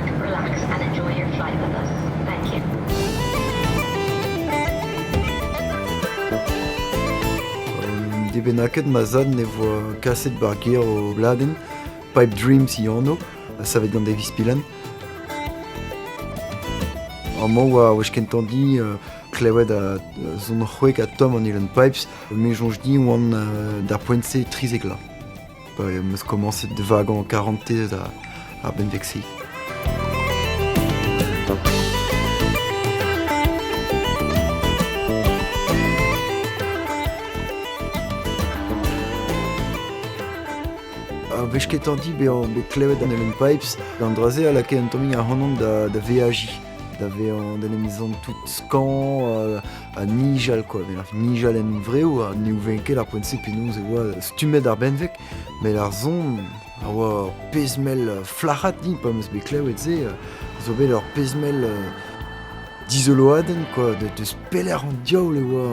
back, relax, and enjoy your flight with us. Thank you. Debenaket ma zad ne vo kaset bargir o bladen, Pipe Dreams iano, ça va être dans Davis Pilan. Moi, je kentandi klevet a zon c'hwek a tom an Ilan Pipes, me jonj di oan d'ar poentse trizek la. Meus komanset de vagan 40 ar benvexi. Vech ket an di be klevet an Ilan Pipes, gant draze a lake an toming a c'hanon da VAJ. D'ave an emizan tout skan a nijal, quoi. Nijal en vreo a ne ouvenket ar poentse penaos e oa stumet ar benvek, met ar zon a oa pezmel flachat din, pa meus be klevet ze, zo bet ur pezmel dizoloaden, quoi, de speller an diaoul e oa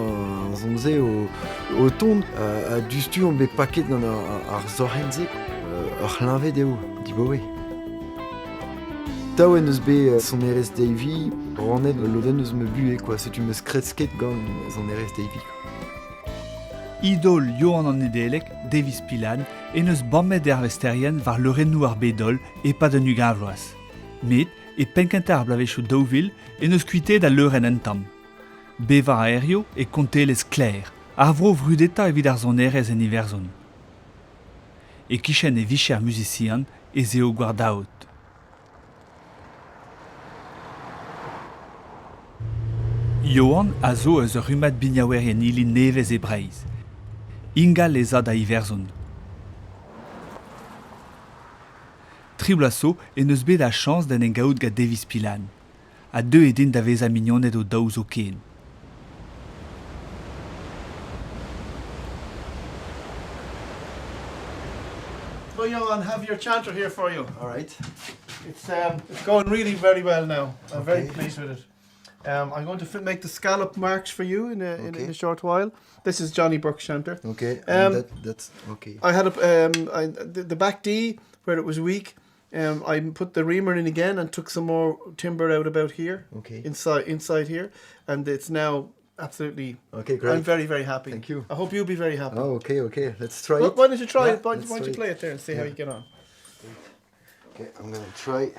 ar zon ze o tont, a dustu an be paket gant ar zorhen ze, ur c'hlinvet eo, diboe. Taou en eus be son RS Davy, ranet loden eus me bue, quoi. Setu meus kretsket gant son RS Davy. Idol Johan an edelek, Davis Pilan, en eus bammet ervesterien var leurennou ar bedol e pa de nu gavloaz. Met, e penkentar blavechou daouvil en eus kuite da leuren entam. Bevar aerio e kontelez kler, ar vro vrudeta evit ar zon RS en iverzon. E kichen e vicher musician e zeo gwardaot. Johan a zo eus ur rumat bignaouerien ili nevez e breiz. Ingal ez a da iverzon. Triblaso en eus bet a chans d'en engaout ga Davis Pilan. A deux edin da vez a mignonet o daouz o ken. So Johan, have your chanter here for you. All right. It's going really very well now. I'm very Okay. pleased with it. I'm going to make the scallop marks for you in Okay. a short while. This is Johnny Burke's chanter. Okay, that's okay. I had the back D where it was weak. I put the reamer in again and took some more timber out about here. Okay. Inside here, and it's now absolutely. Okay, great. I'm very, very happy. Thank you. I hope you'll be very happy. Oh, okay. Let's try Why it. don't you try Yeah, it? Why let's don't try you it. play it there and see how you get on? Okay, I'm gonna try.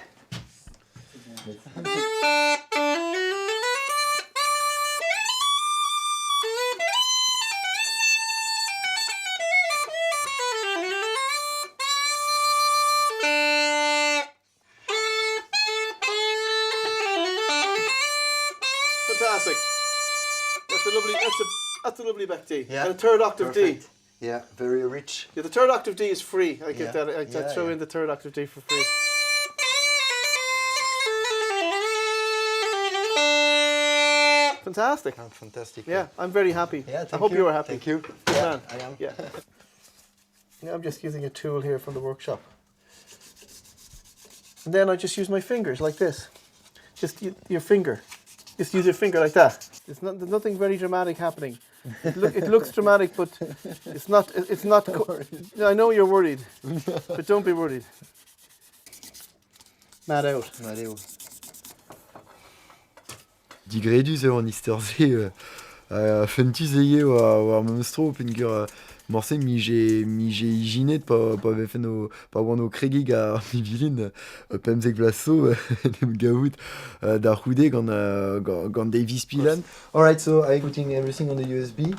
Fantastic. That's a lovely back D. Yeah. And a third octave Perfect. D. Yeah, very rich. Yeah, the third octave D is free. I get Yeah. that. I Yeah, throw yeah. in the third octave D for free. Fantastic. Fantastic. Yeah, I'm very happy. Yeah, I thank hope you. you are happy. Thank you. Good Yeah, man. I am. Yeah. Yeah, I'm just using a tool here from the workshop. And then I just use my fingers like this. Just your finger. Just use your finger like that. There's nothing very dramatic happening. It looks dramatic, but it's not. It's not. I know you're worried, but don't be worried. Mad out. Allez, digredus eo an istorze fentuz eo war monstro pengur morse mi j'ai iginet pa vefen o pa wan o kregig a mi vilin pemzek vlaso nem gaout da roude gant Davis Pilan. All right, so I'm putting everything on the USB.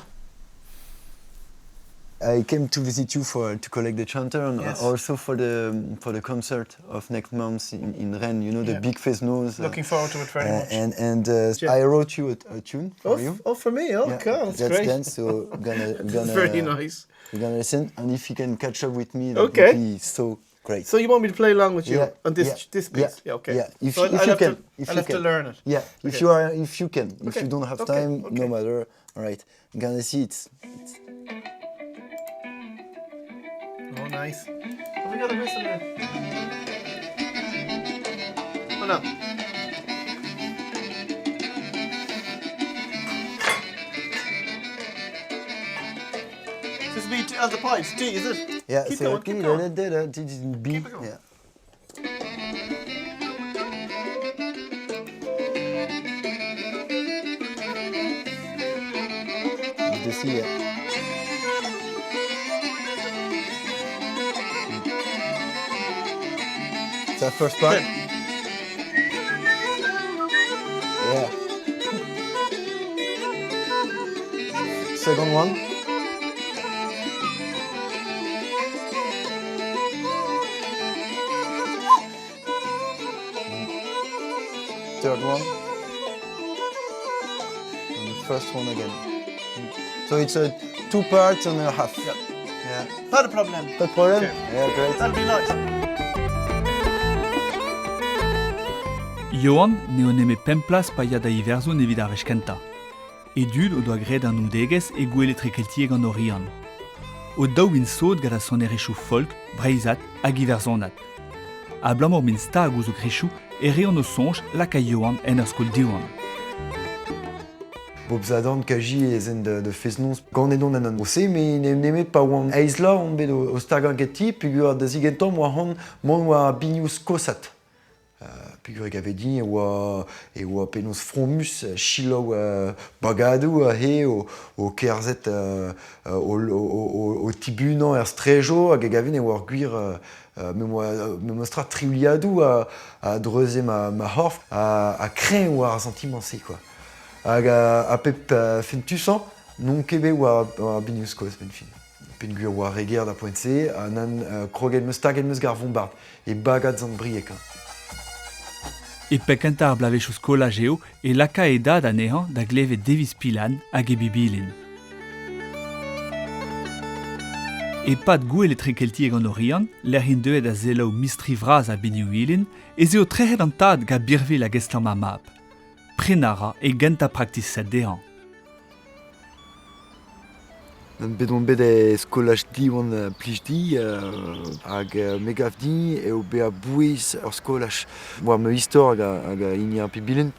I came to visit you to collect the chanter and Yes. also for the concert of next month in Rennes. You know, the Yeah. big face nose. Looking forward to it very much. And Yeah. I wrote you a tune for you. Oh, for me? Oh, Yeah, God, that's great. done. So That's very nice. we're gonna listen, and if you can catch up with me, that Okay. would be so great. So you want me to play along with you Yeah, on this yeah, this piece? yeah, Okay. yeah. If So you I'll can, if I'll you have to can. learn it. Yeah, if Okay. you can. If Okay, you don't have okay, time, okay. no matter. All right, I'm gonna see it's Oh, nice. Have we got a whistle there? Oh, no. This is B as the pipes. D, is it? yeah. Keep so going, keep going. this is B. Keep it going. Yeah. merci. That first part? Yeah. Second one? Third one? And the first one again. So it's a 2 parts and a half. Yeah. Not a problem. Pas de problème? Okay. Yeah, great. That'll be nice. Johan neo neme pemplas pa ya da iverzon evit ar vechkenta. E dud o doa gred an oudegez e gwele trekeltieg an orian. O daou in sod gada son erechou folk, breizat hag iverzonat. A blamor min stag ouz o grechou e reon o sonj lak a Johan en ur skol diwan. Bob zadant kaji ezen de feznons gant edon an an ose, me nemet pa oan eizla on bet o stagan geti, peogwir da zigentom oa hon mon oa binius kosat. Peogwir e gavedi e oa penos fromus chilo bagadou a he o kerzet o tibunan er strejo hag e gaven e oa gwir me mostra triuliadou a dreuze ma horf a kren oa ar sentimense, quoi. Hag a pep fentusan, non kebe oa binius koz ben fin. Pen gwir oa reger da poent-se, an kroget meus taget meus gar vombard, e bagad zant briek. E pekentar blavechou skola geo e laka e dad an ehan da gleve Davis Pilan hag e bibilin. E pat gwele trekeltieg an orian, l'er hin deuet a zelao mistri vraz a biniou ilin, e zeo trehet an tad ga birvil a gestam a map. Prenara e genta praktis set dehan. An bedon bet e skolaj diwan plij di, hag megav di eo be a bouez ur skolaj. War me istor hag a ini ar pibilen.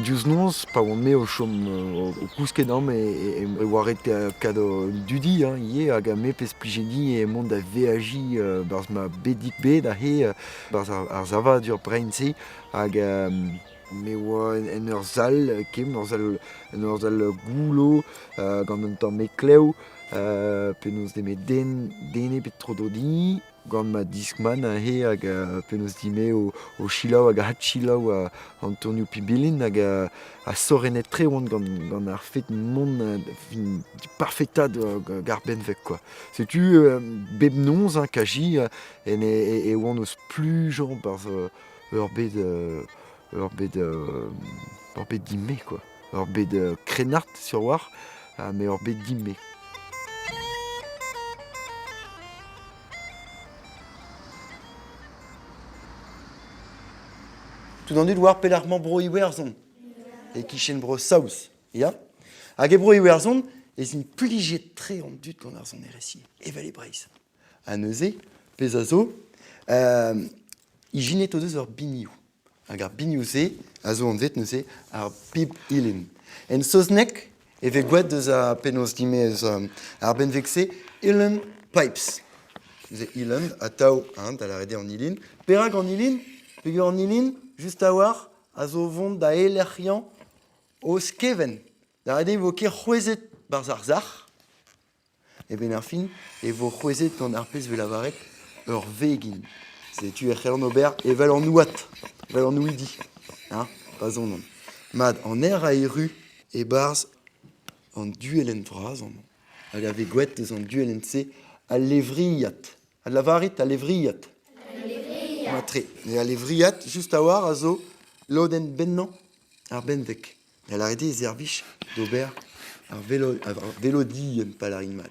Diouz nons, pa oan me o chom o kousket am e waret kado dudi, ie, hag a me pez plije di e mont da veaji barz ma bedik bet a he, barz ar zava dur brein-se, hag me oa en ur zal kem, en ur zal goulo, gant un tamm me kleu, penaos demet dene bet trododi, gant ma diskman a he hag penaos dime o chilaou hag a hat chilaou an tourniou pibilin hag a sorenet tre oant gant ar fet mont parfetad gar benvek, quoi. Setu bep nonz kaji e oant eus plujan barz ur bet dimme, quoi. Ur bet krenart sur war, me ur bet dimme. Tout an dud war pelec'h-mañ bro iwerzon, e kichen bro saouz, ya? Hag e bro iwerzon, ez in plijet tre an dud gant ar zon eresi, evel e breiz. A neuze, pez a zo, ijinet o deus ur biniou. Hag ar biniou-se, a zo an vet neuze, ar bib ilin. En soznek, eve gouet deus a penaos dime eus ar benvek-se, Ilan Pipes. Neuze Ilan, a tao, da la rede an ilin. Perak an ilin, peogwir an ilin, just a war, a zo vont da elerc'hian o skeven. Da rede vo ket c'houezet barz ar zac'h, e ben ar fin, e vo c'houezet gant ar pez vel avaret ur vegin. Setu er c'hellon ober evel an ouat, evel an ouidi. Pa zon an. Mad an er a eru e barz an duelen vraz an. Hag a ve gouet deus an duelen se a levriat. A lavarit a levriat. Matre. E a levriat, just a war a zo loden bennan ar benvek. E la rede ez ervich d'ober ar velodi en palarin mad.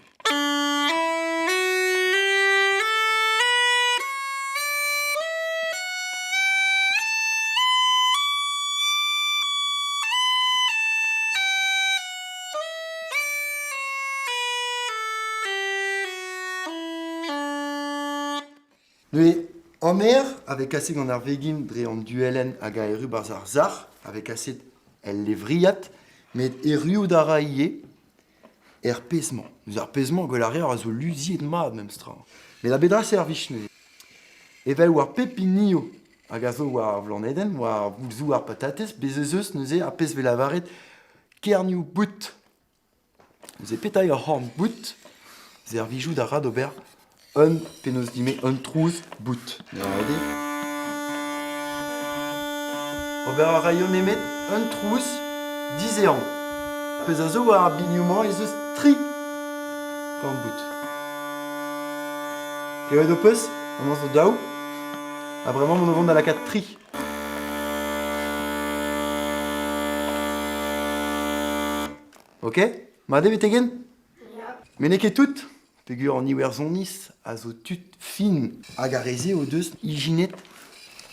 Nue, en mer, avec assez gant ar vegin dre an duelen hag a eru barz ar zac'h, avec assez el levriat, met erioù da ra ie, er pezman. Neus ar pezman gwell ar re a zo luziet mad mem stra. Met a bedra servich neuze. Evel war pepinio hag a zo war vlaneden, war boulzou ar patates, bez eus neuze a pez vel avaret kerniou bout. Ze petai ur horn bout, ze ar vijou da rad ober un penaos dime un trouz bout. Regardez. Ober ar rayon emet un trouz dizean. Pez a zo war ar binioù ez eus tri horn bout. Klevet o peus, an zo daou, a bremañ mon vont da lakaat tri. Ok? Ma de betegen? Mais n'est ket tout? Pegur an iwer zonnis a zo tut fin hag a reze o deus ijinet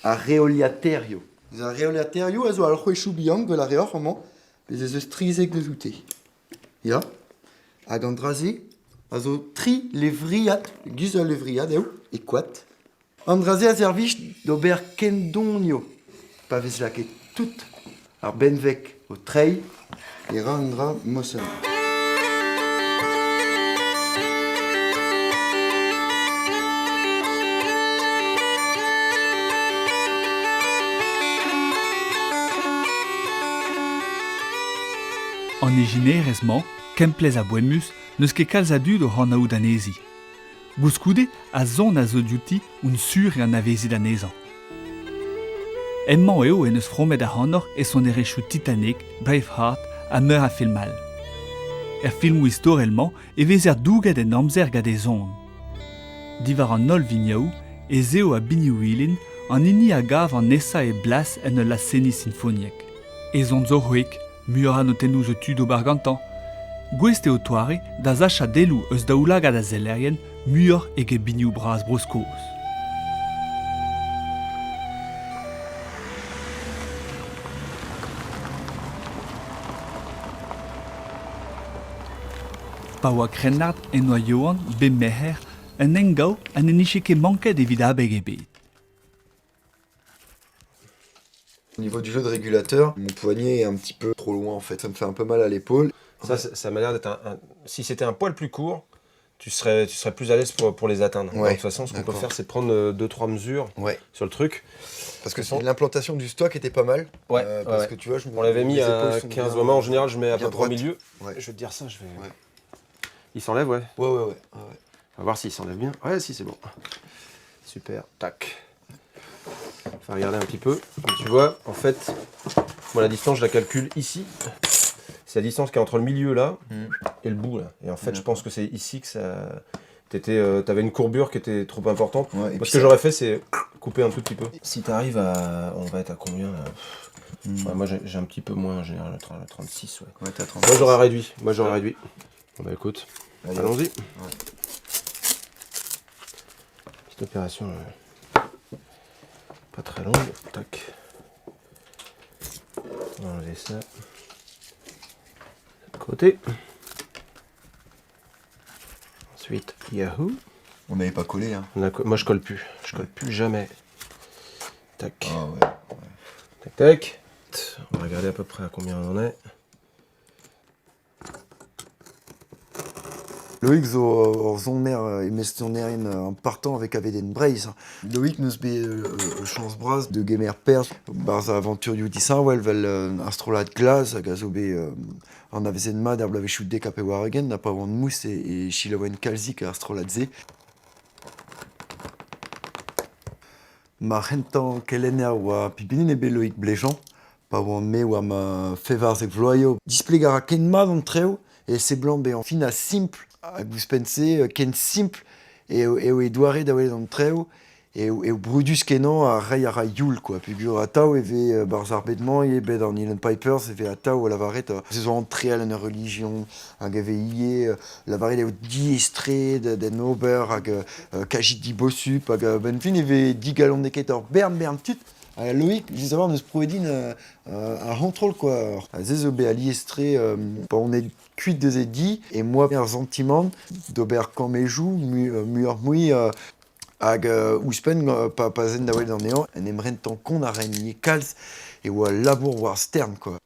a reoliaterio. A reoliaterio a zo al c'hwechou bihan gant a reor amañ, bez ez eus trizek deus oute. Ya? Hag an draze a zo tri levriad, guz a levriad eo, e koat. An draze a servich d'ober kendonio. Pa vez laket tout ar benvek o trei e ra an dra mossen. An ejinerezman, kemplez a boenmus, neus ket kalz a dud o c'hanaoù danezi. Gouskoude a zon a zo diouti un sur e an avezi danezan. Emman eo en eus fromet a c'hanor e son erechou Titanic, Braveheart, a meur a filmal. Filmou istorelman e vez er douget en amzer gade zon. Divar an ol vignaou e zeo a biniouilin an ini a gav an nesa e blas en ul laseni sinfoniek. E zon zo c'hwek, muur an o tennou zo tud o bargantan. Gweste o toare da zacha delou eus daoulag a da zelerien muur ege biniou bras broskoz. Pa oa krenard en oa yoan be meher un engao an eniche ket manket evit abeg ebet. Au niveau du jeu de régulateur, mon poignet est un petit peu trop loin en fait, ça me fait un peu mal à l'épaule. Ça m'a l'air d'être si c'était un poil plus court, tu serais plus à l'aise pour les atteindre. Ouais, donc, de toute façon, ce qu'on peut faire, c'est prendre 2-3 mesures sur le truc. Parce que l'implantation du stock était pas mal. Parce que tu vois, on l'avait mis à 15 moments. En général, je mets à peu près au milieu. Ouais. Je vais te dire ça, Il s'enlève, ouais. Ouais. On va voir s'il s'enlève bien. Ouais, si, c'est bon. Super, tac. Enfin, regarder un petit peu. Donc, tu vois, en fait, moi, la distance, je la calcule ici. C'est la distance qui est entre le milieu, là, et le bout, là. Et en fait, je pense que c'est ici que ça... T'avais une courbure qui était trop importante. Ouais, ce que j'aurais fait, c'est couper un tout petit peu. Si t'arrives à... On va être à combien, là ouais, moi, j'ai un petit peu moins, en général, 36, ouais. Ouais, t'as 36. Moi, j'aurais réduit. Bon, bah, écoute, allons-y. Ouais. Petite opération pas très longue. Tac. On va enlever ça. De côté. Ensuite, Yahoo. On n'avait pas collé, hein. Moi, je colle plus. Je colle plus jamais. Tac. Ah ouais. Tac, tac. On va regarder à peu près à combien on en est. Loïc zo ur zoner emestionnerin en partant avec Aveden Braise. Loïc neus be chance bras de gemer pers barz aventurioù disawel vel astrolat glas hag a zo be an avezen mat er blavechou dekap e waregen na pa oan mous e chilaouen kalzik a astrolat ze. Ma c'hentan kelenner oa pibinin ebe Loïc blejan pa oan me oa ma fevarzek vloaio. Displegar a ken mat an treo e se blanc be an fin a simple hag ouz pense ken simple eo e doare da welet an treo eo brudus kenan a rei a ra youl quoi. Peogwir a tao eve barz ar bedman e bet an Island Pipers eve a tao o lavaret se zo an treal en ur religion hag eve ie lavaret eo diestre den ober hag kajit di bossup hag ben fin eve di galon neket ur bern tut. Loïc, justement, neus proedin a rentrol quoi. Zez be a liestre, on est kuit deus e di, et moi, un sentiment d'ober kamejou, muur moui, hag ouspen pa zen da welet an ean, en emrentan kon a ren nie kalz, e oa labour war stern quoi.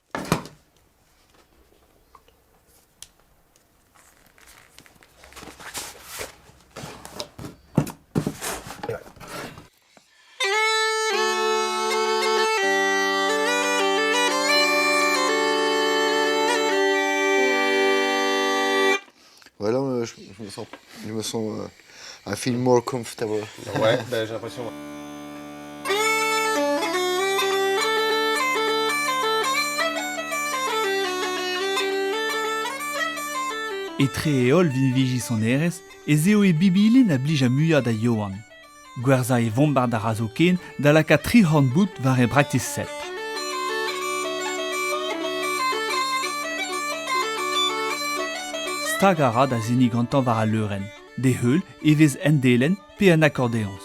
Je me sens... I feel more comfortable. Ouais, bah, j'ai l'impression. Etre e ol vin viji son erez, e zeo e bibilin a blij a muiad da Johan. Gwerza e vombar da razo ken da laka 300 bout war e braktis set. Stag a ra da zenig gantan war a leuren, de heul e vez endelen pe an accordéons.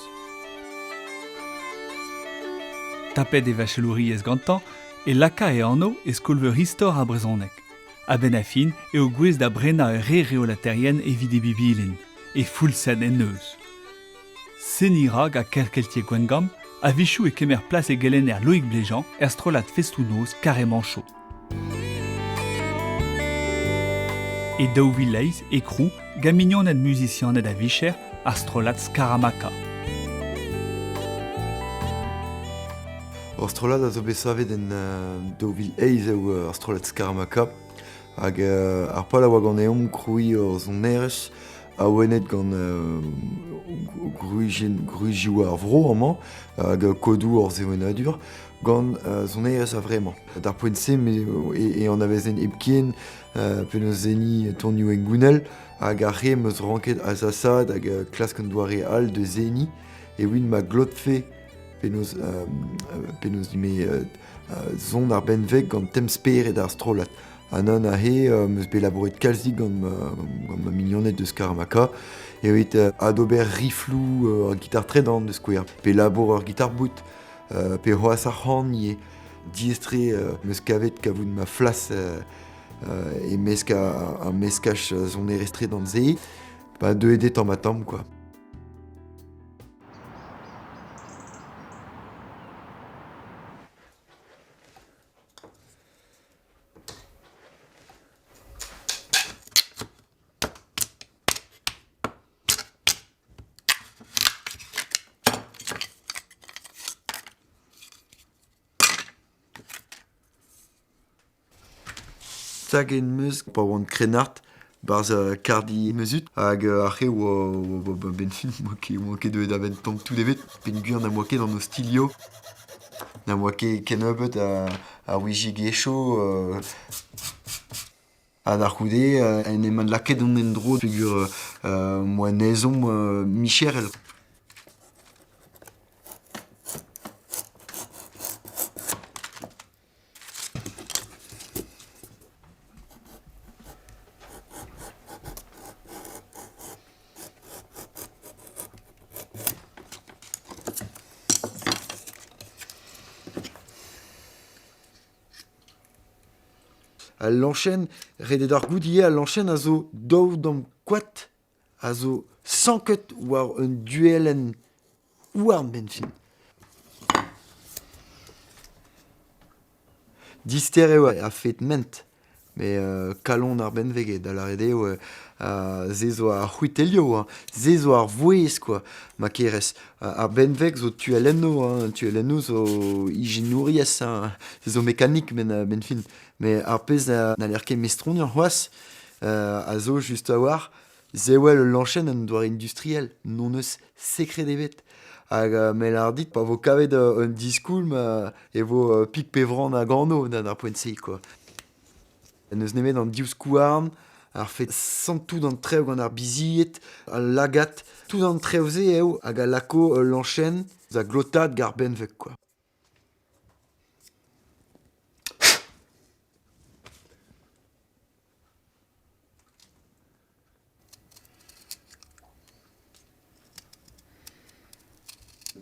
Tapet e vachelouriez gantan, e laka e anno e skolveur histor a brezonek. A ben a fin eo gwez da brena e re reolaterien evit e bibilin, e foulsen en neus. Senira ga kerkeltie gwengam, a vichou e kemer plas e gelen Loïc Bléjean strolat festounoz carrément chaud. E daou vileiz e krou ga mignonet musicianet a vicher strolat Skaramaka. Strolat a zo besavet en daouvil eiz eo strolat Skaramaka. Hag ar pal a oa gant eom kroui zon erez a oenet gant gruizioù ar vro amañ hag kodou or zewenadur gant zon erez a vremañ. D'ar poent-se e an avezen ebkien penaos zeni tonioù en gounel hag ar re meus ranket a zasad hag klask an doare all de zeni e win ma glotfe penaos dime zon ar benveg gant temsperet ar strolat. Anan a he, meus bet labouret kalzik gant ma mignonnet de Skaramaka. Evit adober riflou ar gitar tredant deus skouer. Pe labour ar gitar bout. Pe c'hoaz ar c'han ie diestre meus kavet kavout ma flas e meskach zon erestre d'an ze. Ba de edet an ma tamm, quoi. Tag en meus pa oant krenart barz kardi meuzut hag arre oa ben fin moa ket deuet aven tamm tout devet pen gwir na moa ket an o stilio na moa ket ken ebet a wiji gecho ad ar c'houde en eman laket an en dro peogwir moa nezon micherel. A l'enchaîne, redet ar goudier a l'enchaîne a zo daou dam kwat, a zo sanket war un duelen ouarn ben fin. Dister eo a fet ment, me kalon ar ben veget, da la rede eo ze zo ar c'hwitelio, ze zo ar vouez, quoi, ma kerez. Ar ben veg zo tuelenno zo ijinouriez, ze zo mékanik ben fin. Me ar pez na lerke mestron ur c'hoaz, a zo just a war, zewel l'enchaîne an doar industriel, non eus sekret evet. Hag mel ar dit, pa vo kavet un diskoul, ma e vo pik pevran a gano dan ar poent-se, quoi. Neus nemet an diouz kouarn, ar fet santou d'an trev gant ar biziet, al lagat, tout d'an trevze eo, hag a lako l'enchaîne, za glotad gar benveg, quoi.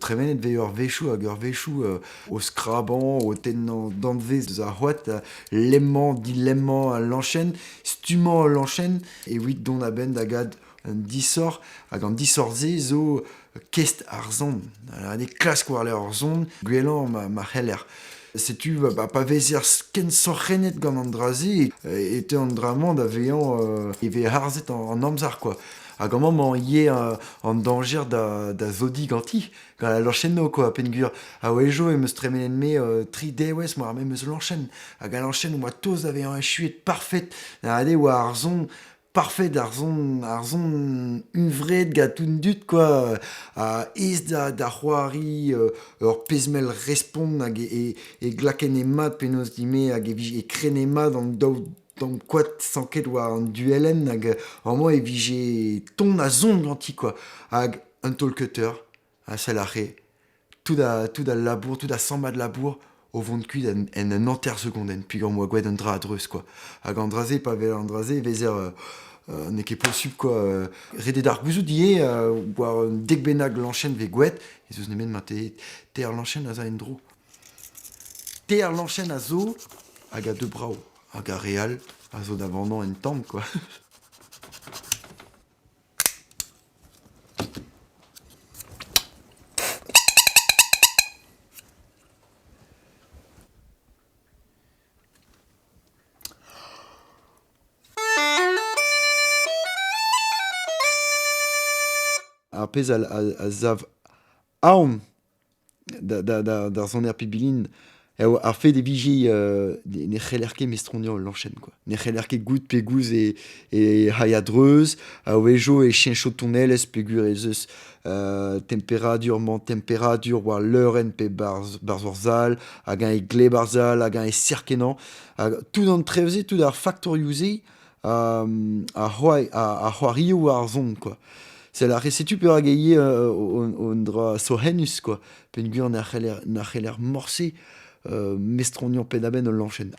Tremenet vez ur vechou hag ur vechou o skraban, o tennan dantvez eus ar c'hoat, lemman, dilemman a l'enchaîne, stumman a l'enchaîne, e wit don a ben da gad un disor, hag an disor ze zo kest ar zon. Ane klask war le ar zon, gwelan ma c'heller. Setu pa vezier ken sorrenet gant an draze, et an dramant da vean e ve harzet an amzar, quoi. Hag an man ie an danger da zodi ganti, gant l'enchaîne, quoi, pen gwir. A wejo e meus tremenen me tri dewez, moa ar me meus l'enchaîne. Hag a l'enchaîne oa toz da vean echuet parfait, na ade oa ar zon parfait d'arzon uvret gatoun dut, quoi. Ez da c'hoari ur pezmel respond hag e glaken e mat penaos dime hag e kren e mat an daou dans quat sanket war an duelen hag an moa e vije ton a zon ganti, quoi. Hag un tolcutter, a salare, tout da labour, tout da samba de labour, o vont kuit en an anter segonden, puis gant moa gwed un dra adreus, quoi. Hag an draze, pa vel an draze, vezer ne ket possible, quoi. Redet ar gouzout die, war un dek benag l'enchaîne ve gwed, ez eus nemen ma te ar l'enchaîne a za en dro. Te ar l'enchaîne a zo, hag a deux brao, hag a real, a zo d'abandon en tamm, quoi. Ar pez a zav aon d'ar zon er pibilin ar fe de viji ne c'heller mestronio l'enchaîne, quoi. Ne c'heller gout pegouz e hayadreuz, a wejo e chien chotonelles pegur ez eus temperadur war leuren pe barzorzal, hag an e gle barzal, hag an e serkenan, tout an trevze, tout ar factoriouzé a c'hoario ar zon, quoi. C'est la recette per agaie on dra sohenus, quoi. Pengur na c'heller morse mestronion pedaben ol l'enchaîne.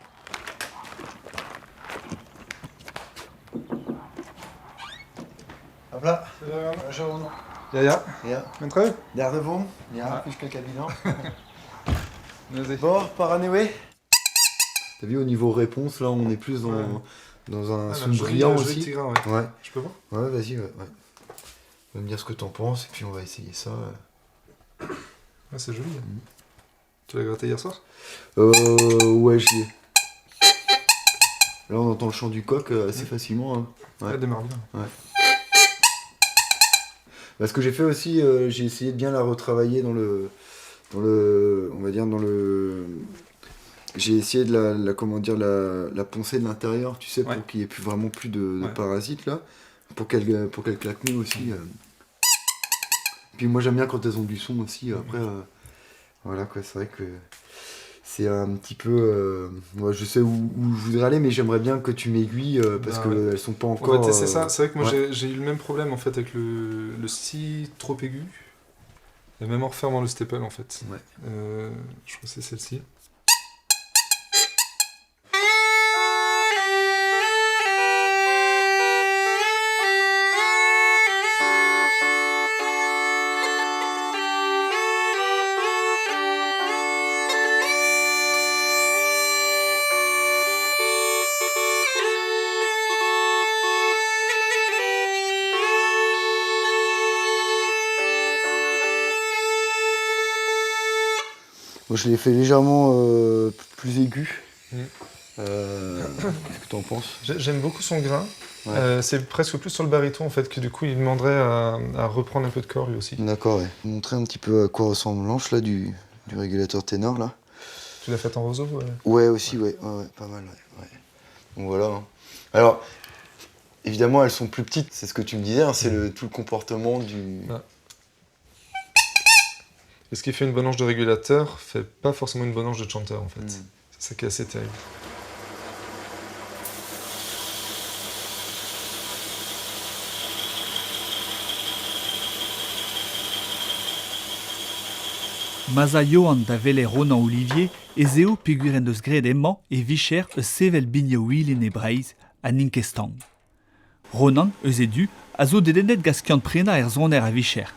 Hop là. Bonjour. Ja, Ja. mentre? Der de vont. Ja, plus que cabinet. Vas-y. Bon, Paranoué. T'as vu, au niveau réponse, là, on est plus dans un son brillant aussi. Tigrin, ouais. Ouais. Je peux voir? Ouais, vas-y, ouais. Tu vas me dire ce que t'en penses, et puis on va essayer ça. Ah, c'est joli. Tu l'as gratté hier soir? Ouais, j'y ai. Là, on entend le chant du coq assez facilement. Hein. Ouais. Elle démarre bien. Bah, ce que j'ai fait aussi, j'ai essayé de bien la retravailler on va dire dans le. J'ai essayé de comment dire, la poncer de l'intérieur, tu sais, Ouais. pour qu'il n'y ait vraiment plus de Ouais. parasites là, pour qu'elle claque mieux aussi. Puis moi j'aime bien quand elles ont du son aussi. Après, voilà quoi, c'est vrai que c'est un petit peu. Moi je sais où je voudrais aller, mais j'aimerais bien que tu m'aiguilles parce Bah, qu'elles sont pas encore. On va tester ça. C'est vrai que moi ouais. j'ai eu le même problème en fait avec le si trop aigu. Et même en refermant le staple en fait. Ouais. Je crois que c'est celle-ci. Moi je l'ai fait légèrement plus aigu. Mm. Qu'est-ce que tu en penses? J'aime beaucoup son grain. Ouais. C'est presque plus sur le baryton en fait que du coup il demanderait à reprendre un peu de corps lui aussi. D'accord, ouais. Montrer un petit peu à quoi ressemble l'anche là du régulateur ténor là. Tu l'as fait en roseau? Ouais, aussi, ouais, pas mal, ouais. Donc voilà. Hein. Alors, évidemment, elles sont plus petites, c'est ce que tu me disais, hein, c'est tout le comportement du. Ouais. Et ce qui fait une bonne ange de régulateur fait pas forcément une bonne ange de chanteur en fait. C'est ça qui est assez terrible. Maza Johan da vele Ronan Olivier ez eo peguren eus gred emman e vicher eus sevel bigne ouilin e breiz a Ninkestang. Ronan eus edu a zo dedennet gaskiant prena zoner a vicher.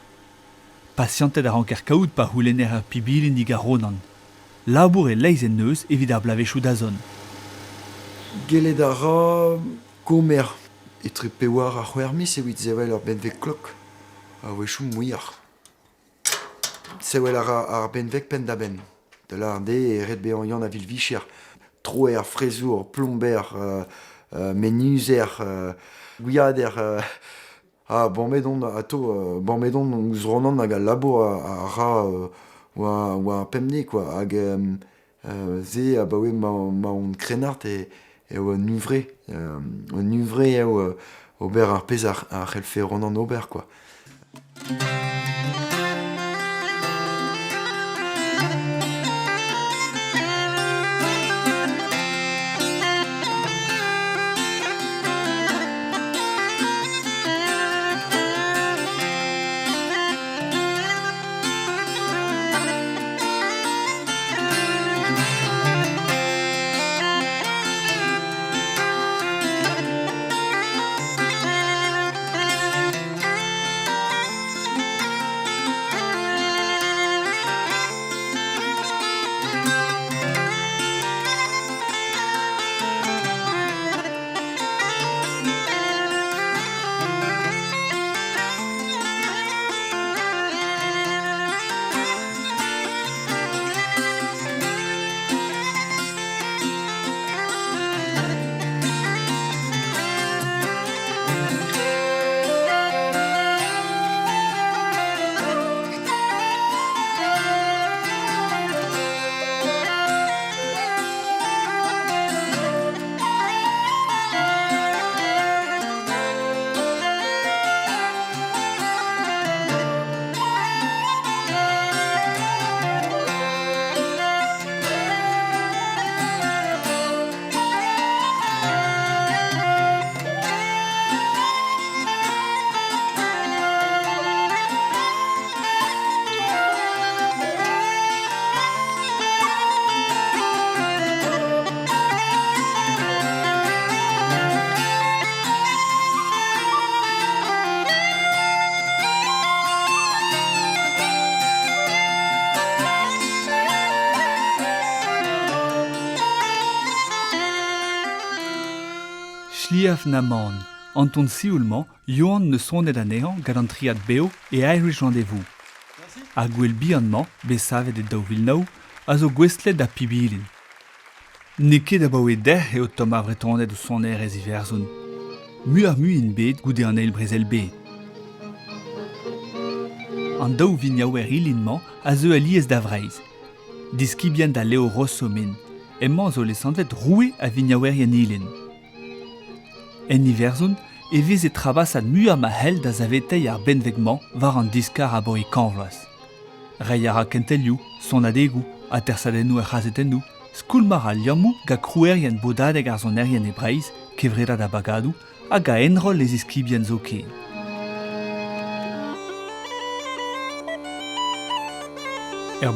Patientet a ranker kaout pa houlener ar pibilin diga Ronan. Labour e leiz en neus evit ar blavechou da zon. Gelet a ra gomer. Etre pewar a c'hwermis evit zevel ar benvek klok. A wechou mouiar. Sewel ar benvek pen da ben. De la arde e red be an yann a vil vicher. Troer, frezour, plomber, menuzer, gouiader... banmedon ouz ronan hag a labour a ra oa pemne, quoi. Hag ze ma on krenart e oa nuvre. Nuvre eo ober ar pez ar c'helfe ronan ober, quoi. Shliaf Naman, Anton Sioulman, Johan ne sonnet anéant galantriad beo et Irish Rendez-vous. A gwell bianman, besavet e daou Villeneuve, a zo gwestlet da pibilin. Ne ket da baoe der eo tom a vretonnet o sonner ez iverzoun. Mu ar mu in bet goude an eil brezel bet. An daou vignaouer ilinman a zeu a liez da vreiz. Diskibian da leo rossomin, emman zo lesandvet roue a vignaouer yan ilin. En iverzoun, e vez e trabas mu ar ma hel da zavetei ar benvegman var an diskar a boi kanvloaz. Rei ar a kentelioù, son adegou, a tersadennou e c'hazetennou, skoulmar a liamou ga krouerien bodadeg ar zon erien e breiz, kevreda da bagadou, hag a enrol les iskibien zo ken.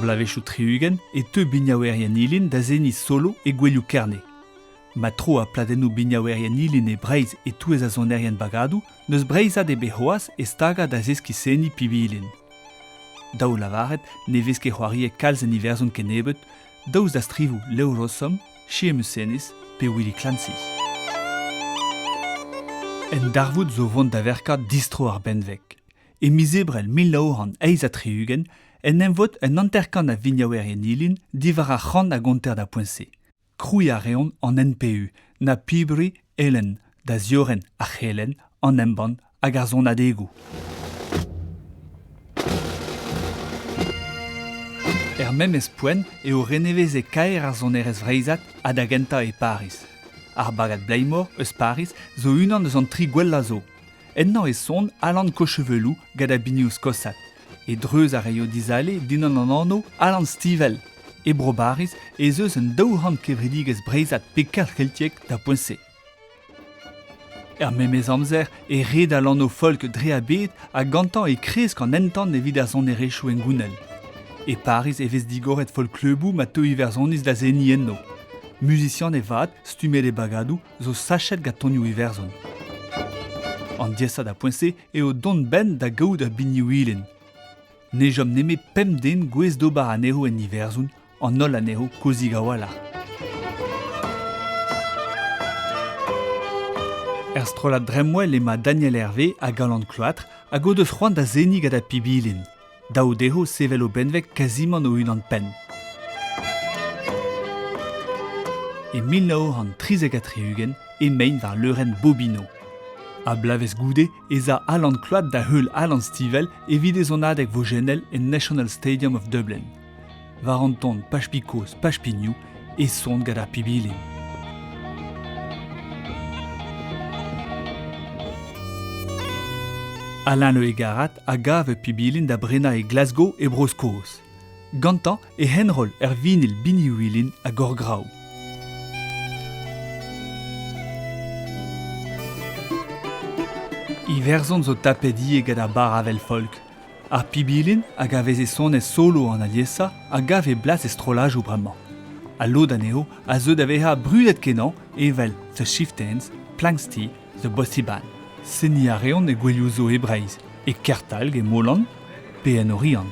Blavechou triugen e teu bignaouerien ilin da zeni solo e gwelioù kerne. Ma tro a pladennou bignaouerien ilin e breiz e touez a zon erien bagadou, neus breizad e behoaz e staga da zeskiseni pibilin. Daou lavaret ne vez ket c'hoarie kalz en iverzoun kenebet, daouz da strivou leo rossom, chie musenis pe Willy Clancy. En darvoud zo vont da verkat distro ar benvek. E mizebrel 1900 eiz a triugen, en envot en anterkan a vignaouerien ilin divar a c'hant a gonter da poense. Krouy a reon an NPU, na pibri elen, da zioren a c'helen, an emban hag ar zon adegou. Memez poen eo renevez e kaer ar zon erez vreizat a da genta e Paris. Ar bagad bleimor, eus Paris, zo unan eus an tri gwella zo. Ennan e son alan kochevelou gada binioù skosat. E dreuz a reio dizale dinan an anno alan stivel. E bro Paris e zeus un daouhan kevridigez breizat pe kalcheltiek da poense. Memez amzer e red al anno folk dre a bet a gantan e krez kan entan evit ar zon erechou en gounel. E Paris e vez digoret folklebou ma teu iverzoniz da zeni enno. Musician e vat, stumet e bagadou, zo sachet ga tonioù iverzon. An diesa da poense eo don ben da gaout a biniou ilin. Ne jom neme pem den gwez dobar anero en iverzoun, an ol anero kozik a wala. Strolat dremwell ema Daniel Hervé a galant kloatr a go deus c'hoant da zeni gada pibilin. Daou deho sevel o benvek kaziman o unan pen. E 1934 e mein var leuren Bobino. A blavez goude ez a alant kloat da heul alant stivel evit ezon adeg vo genel en National Stadium of Dublin. Var an ton pachpikoz pachpignoù e son gada pibilin. Alain le Egarat a gav pibilin da Brena e Glasgow e Broskos. Gantan e henrol vinil biniwilin a Gorgrau. Iverzon zo tapedi e gada bar avel folk. Ar pibilin a gaveze sonez solo an aliesa a gave blas estrolaj ou bremañ. A lod aneo a zeu da veha brudet kenan evel The Chieftains, Planksti, The Bossiban. Seni a reon e gwelioù e breiz, e kertalg e molan, pe en orian.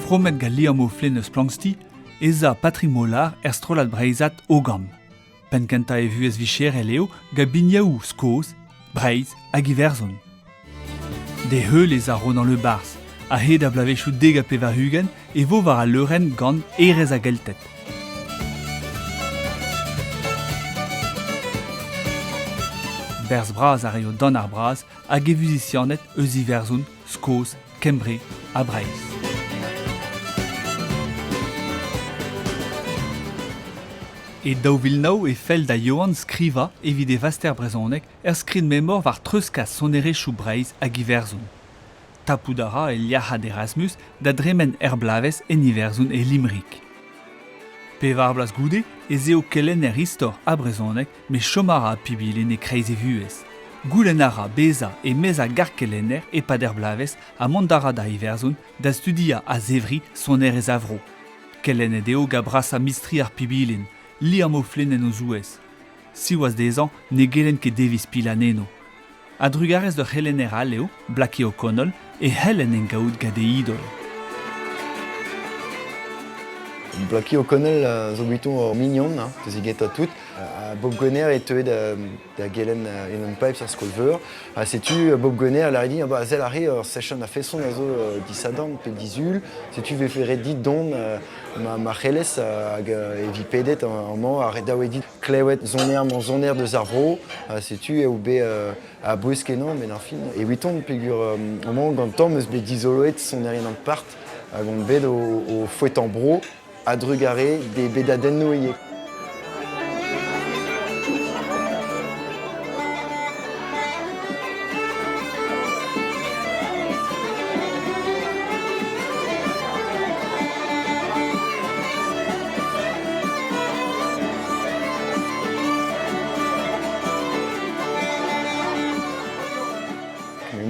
Fromet ga liam o flen eus Planksti, eza Patrick Mollard strolad breizat ogam. Penkenta e vuez vicher e leo ga bignaou skoz, breiz hag iverzon. De heul ez a ron an le bars, a he da blavechou deg a peva hugen e vo var a leuren gant erez a geltet. Berz braz a reo dan ar braz hag e vuzisionet eus iverzon, skoz, kembre a breiz. E daou Villeneuve e fell da Johan skriva evit e vaster brezonek skrid memor var treuskas sonere chou breiz hag iverzon. Tapoudara e liahad Erasmus da dremen blavez en iverzon e Limerick. Pe var blas goude e zeo kellen istor a brezonek me chomara a pibilen e kreiz e vuez. Goulenara, beza e meza gar kellener e pader blavez a mandara da iverzon da studia a zevri soner e zavro. Kellen e deo ga brasa mistri ar pibilen, li am o flen en o zouez. Si oaz dezan, ne gelen ket Davis Pilan eno. A drugarez d'ur Helener a leo, Blackie O'Connell, e Helen en gaout gade idol. Blackie O'Connell zo buiton ur mignon, teus eget a tout. Bob Gunner e teuet da gelen en pipes ar skolveur. Setu Bob Gunner la redi, zel are ur session a feson a zo disadan pe dizul. Setu ve fere dit don ma c'helez hag evi pedet an man a redaou edit klewet zoner deus ar vro. Setu e oube a bouez kenan men ar fin. E huiton pegur an man gantan meus bet dizoloet sonerien an part hag on bet o fouet an bro a drugare de bedaden noie.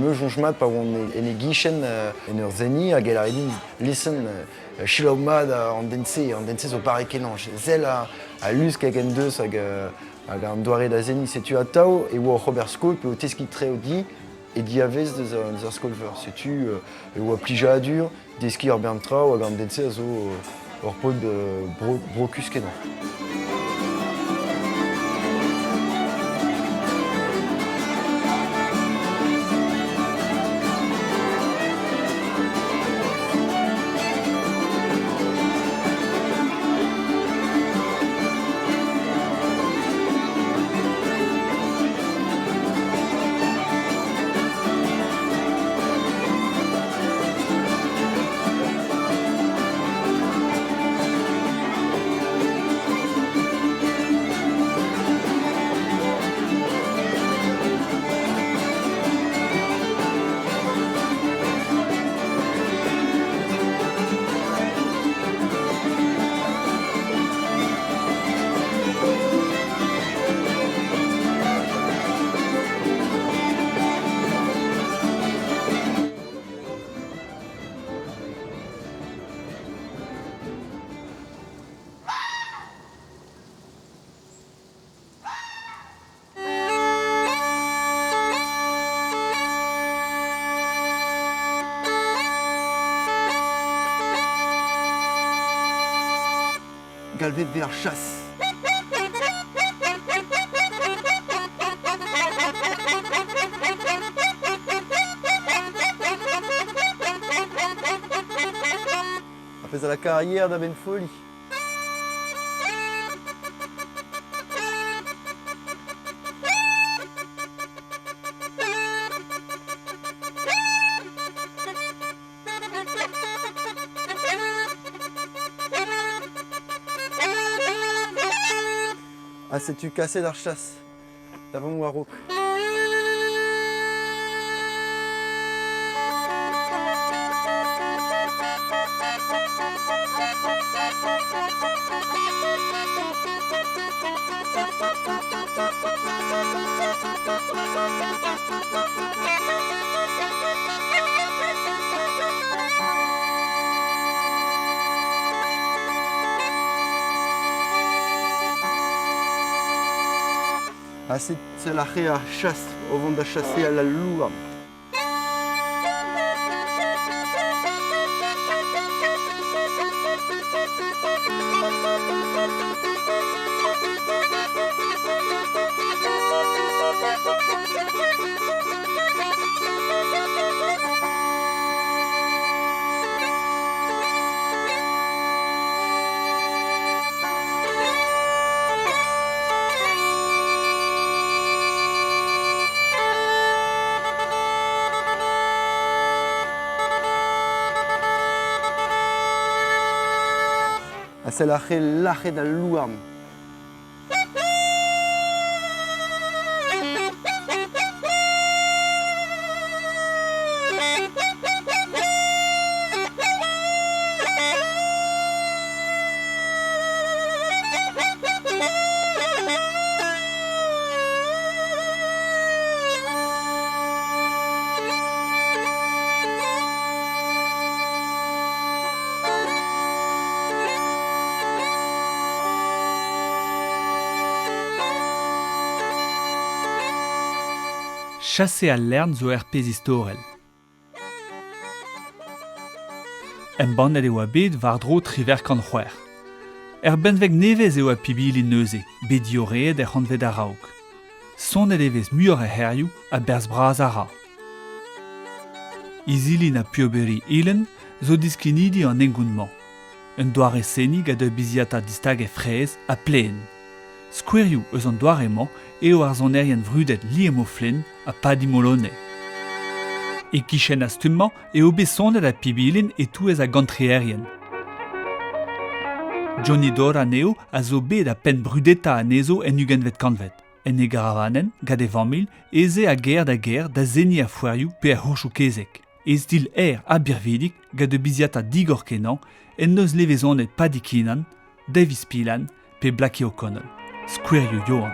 Me jonjmat pa oan en e gichen en ur zeni hag el a redin listen chilaou mad an dense zo pare kenan. Zel a lusk hag en deus hag an doare da zeni. Setu a tao e oa Robert Skoll pe o teskit tre o di e di avez deus ar skolver. Setu e oa plija a dur, deski ar bern trao hag an dense a zo ur pod brokus kenan. Galvet ver chasse. Apez a la carrière da ben folie. Ah, c'est-tu cassé d'ar chasse? D'avant Waro. Ah, c'est la chasse, au vent de chasser à la loue. C'est l'arrêt de la louarne. Chasser à l'ern zo pez istorel. Bannet eo a bet war dro triver kan c'hwer. Benveg nevez eo a pibilin neuze, bet dioreet c'hanvet a raok. Sonnet evez muor a herioù a berz braz a ra. Izilin a pioberi ilen zo disklinidi an engounman. Un doare senig a de biziata distag e frez a pleen. Skouerioù eus an doaremañ eo ar zonerien vrudet liemo flen a padimolone. E kichen a stummañ eo bet sonnet a pibilin e touez a gantrierien. Johnny Dora neo a zo bet a pen brudeta a nezo en ugenvet kanvet. En e garavanen, gade 20.000, eze a ger da zeni a foarioù pe a c'hourchou kezek. E stil a birvidik gade biziata digor kenan en neus levezonet padikinan, Davis Pilan pe Blackie O'Connell. Skouerioù Johan.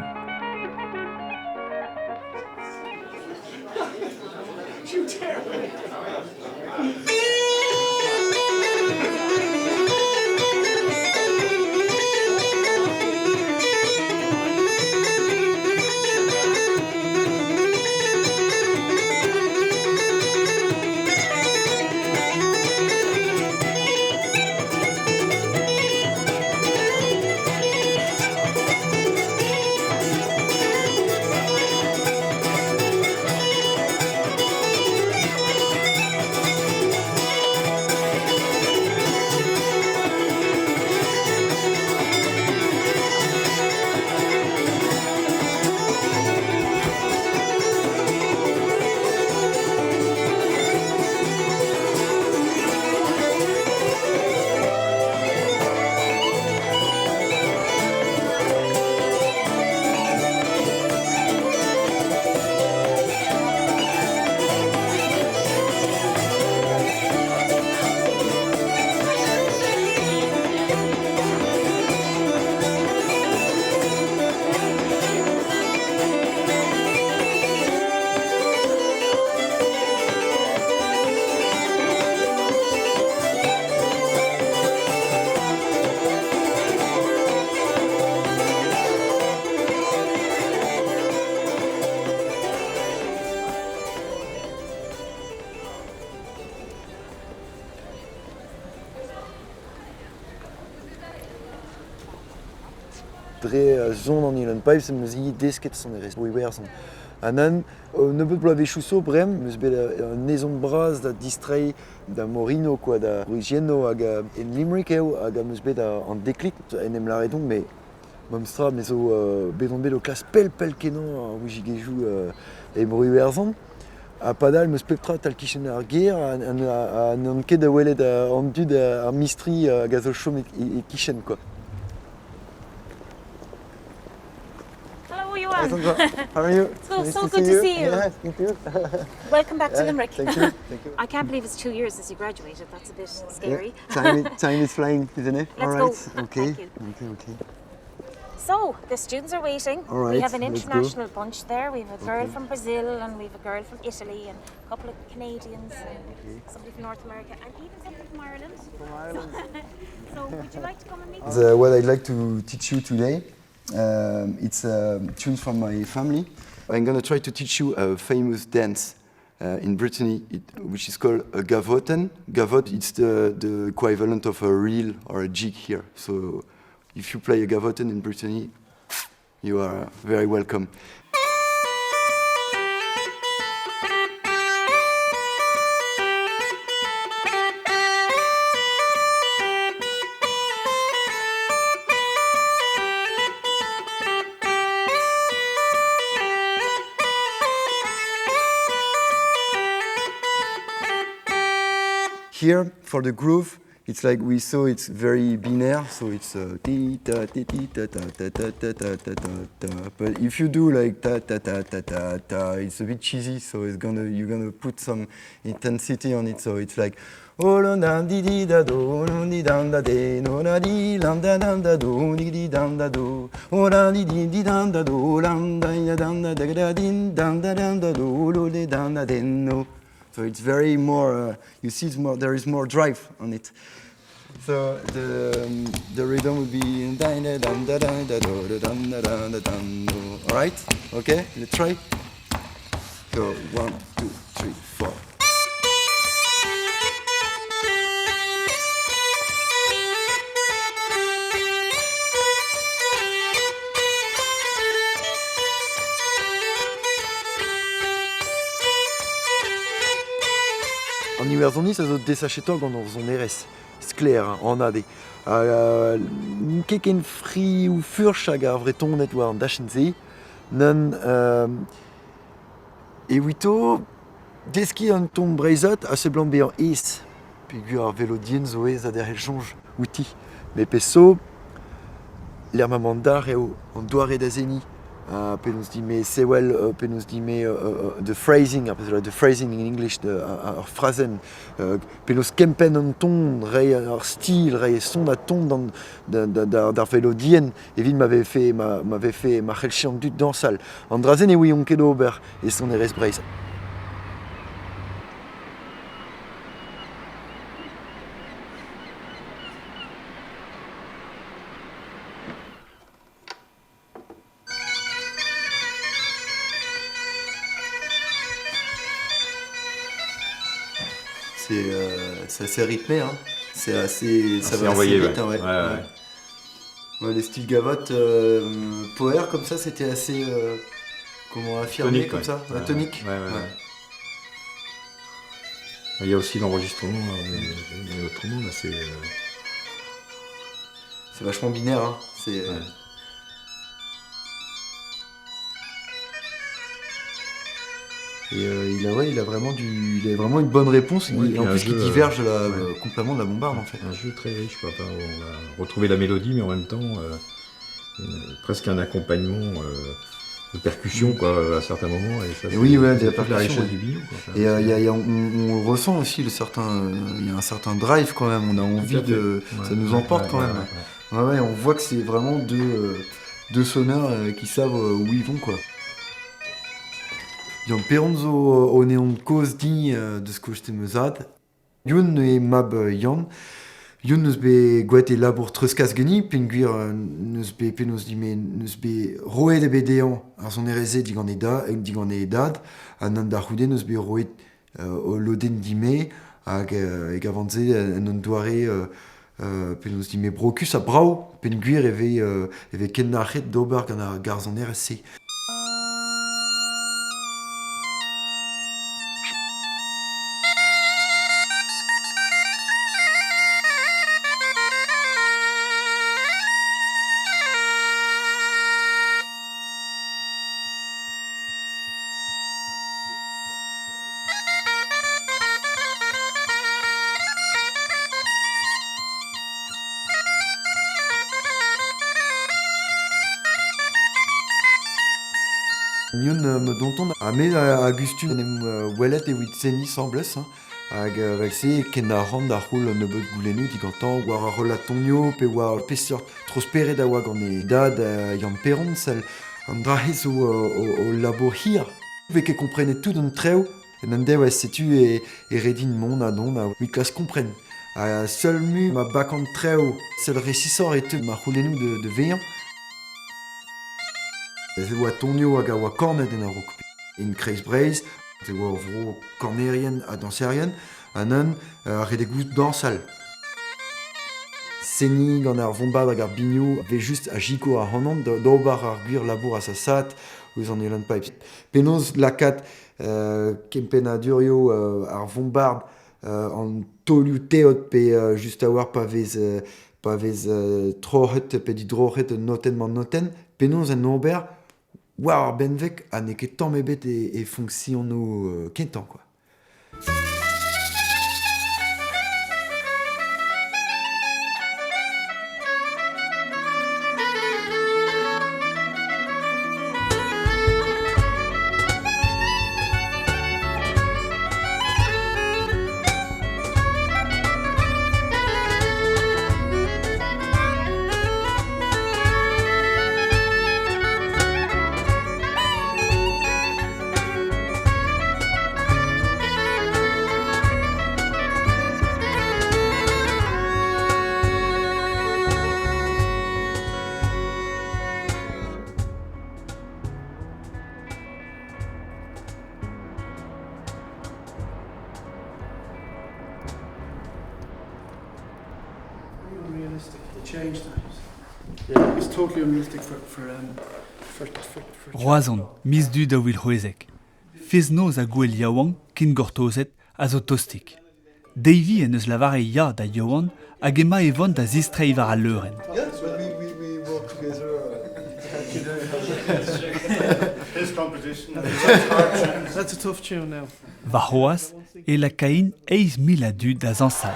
Dre zon an Island Pipes meus i desket son e rez werzon. Anan, nebeut bloave chousso brem, meus bet an ezon braz da distrai da Morino, quoi, da Rugieno hag en Limerick eo, hag meus bet an deklik, en em la redon, me mamstra, me zo bet on bet o klas pel kenan a Rugigejou e Bruerzon. A padal meus peptra tal kichen ar ger, an ket da welet an dud ar mistri hag a zo chom e kichen, quoi. Hello, you Sandra. How are you? So good to see you. Yeah, you too. Welcome back to Limerick. Thank you. Thank you. I can't believe it's 2 years since you graduated. That's a bit scary. Time is flying, isn't it? Let's All go. right. Okay. Thank you. Okay. So, the students are waiting. All right, We have an let's go. international bunch there. We have a girl from Brazil and we have a girl from Italy and a couple of Canadians and somebody from North America and even somebody from Ireland. From Ireland. So, would you like to come and meet us? What I'd like to teach you today, it's tunes from my family. I'm gonna try to teach you a famous dance in Brittany, which is called a gavotten. Gavotte, it's the equivalent of a reel or a jig here. So if you play a gavotten in Brittany, you are very welcome. Here, for the groove, it's like we saw, it's very binaire, so it's ti ta ti ti ta ta ta ta ta ta ta ta. But if you do like ta ta ta ta ta ta, it's a bit cheesy, so you're gonna put some intensity on it. So it's like oh la da di di da do, no di da da de, no la di la da da da do, di di da da do, oh la di di da da do, la da ya da da da da din da da da do, lo de da da de no. So it's very more, you see, there is more drive on it. So the rhythm would be all right? Okay, let's try. So 1, 2, 3, 4. En Iwerzoni, ça zo desachetog an zon erez. Skler, an ade. Keken fri ou furch hag ar vretonnet war an dachenze. Nan evito deski an ton breizat a se blant bezañ ez. Peogwir ar velodien zo ez a derhel jonj outi. Me peso, l'er mamandar eo an doare da zeni. Penaos dime sewell, penaos dime the phrasing, the phrasing in English, ar phrasen, penaos kempen an ton, rei ar stil, rei son a ton d'ar velodien, evit m'avait fait ma c'helchi an dud dansal. An drazen e oui on ket ober, e son erez breiz. C'est assez rythmé, hein. C'est assez, ça va envoyé, assez vite, ouais. hein, ouais. Ouais, les styles gavotte, power comme ça, c'était assez, comment affirmé Tonique, comme ouais. ça, ouais, tonique. Ouais. Il y a aussi l'enregistrement, mais autrement, là, c'est... C'est vachement binaire, hein. C'est. Ouais. Et il a vraiment une bonne réponse, Ouais, et en il y a plus un qui jeu, diverge ouais. complètement de la bombarde en fait. Un jeu très riche, quoi. Enfin, on va retrouver la mélodie, mais en même temps, presque un accompagnement de percussion, quoi, à certains moments. Et ça, Oui, ouais, c'est de la toute percussion, richesse ouais. du bidou, quoi. Enfin, Et on ressent aussi il y a un certain drive quand même, on a envie de. Ça nous emporte quand même. Ouais, on voit que c'est vraiment deux sonneurs qui savent où ils vont quoi. Jan peronzo o neon koz di deus koste meuzad. Youn e mab Jan. Youn neus be gwaet e labour treuskaz geni, pen gwir neus be penaos dime neus be roet e bedean ar son ereze digan e dad, an an da c'houde neus be roet o loden dime hag e gavantze an an doare penaos dime brokus a brao, pen gwir eve ken nachet d'ober gant ar garzon ereze. Nion me donton a me a gustu nem welet e wit seni sembles, hag vel se ken a ran da roul ne beut goulenou digantan war a roll a tonio pe war peseur trospere da wag an e dad Yann Perron sel an drahez o labour hir. Ve ket komprenet tout an treo en an dev setu e redin mon a don a wik klas kompren. A seul mu ma bakant treo sel resisor et ma roulenou de veillant. Ze oa tonio hag a oa kornet en a rokupe. In kreiz breiz, ze oa vro kornerien a danserien, an an redegous dansal. Seni gant ar vombad hag ar bignou ve just a jiko a hanan d'obar ar gwir labour a sa sat ouz an Ulan Pipes. Penaos lakat kempen a durio ar vombard an tolioù teot pe just a war pa vez trohet pe di drohet noten man noten, penaos en ober war ar benvek a ne ket tamm ebet e fonksion no kentan, quoi. Unrealistic. They changed that. Yeah, it's totally unrealistic for Roazon, mis du da wil c'hwezek. Fez noz a gwell yaouan kin gortozet a zo tostik. Davy en eus lavare ya da yaouan hag ema evon da zistrei var a leuren. Yeah, but we work together. His composition. That's a tough tune now. Va c'hoaz e la kain eiz mil a du da zansal.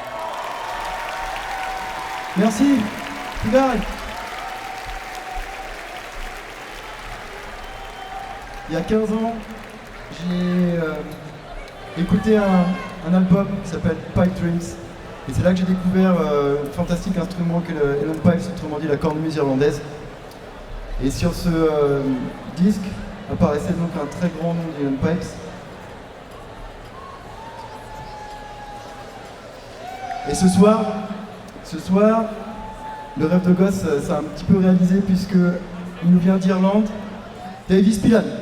Merci, Pilar. Il y a 15 ans, j'ai écouté un album qui s'appelle Pipe Dreams. Et c'est là que j'ai découvert le fantastique instrument que le Ulan Pipes, autrement dit la cornemuse irlandaise. Et sur ce disque apparaissait donc un très grand nom des Ulan Pipes. Et ce soir, le rêve de gosse s'est un petit peu réalisé puisque il nous vient d'Irlande, Davy Spillane.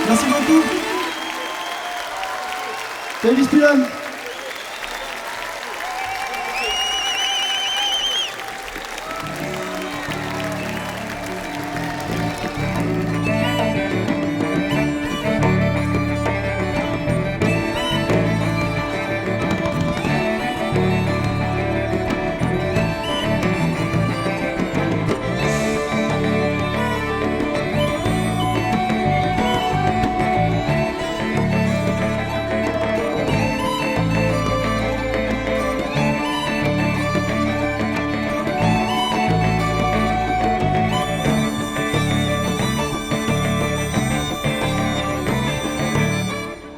Merci beaucoup. Davis Pillan.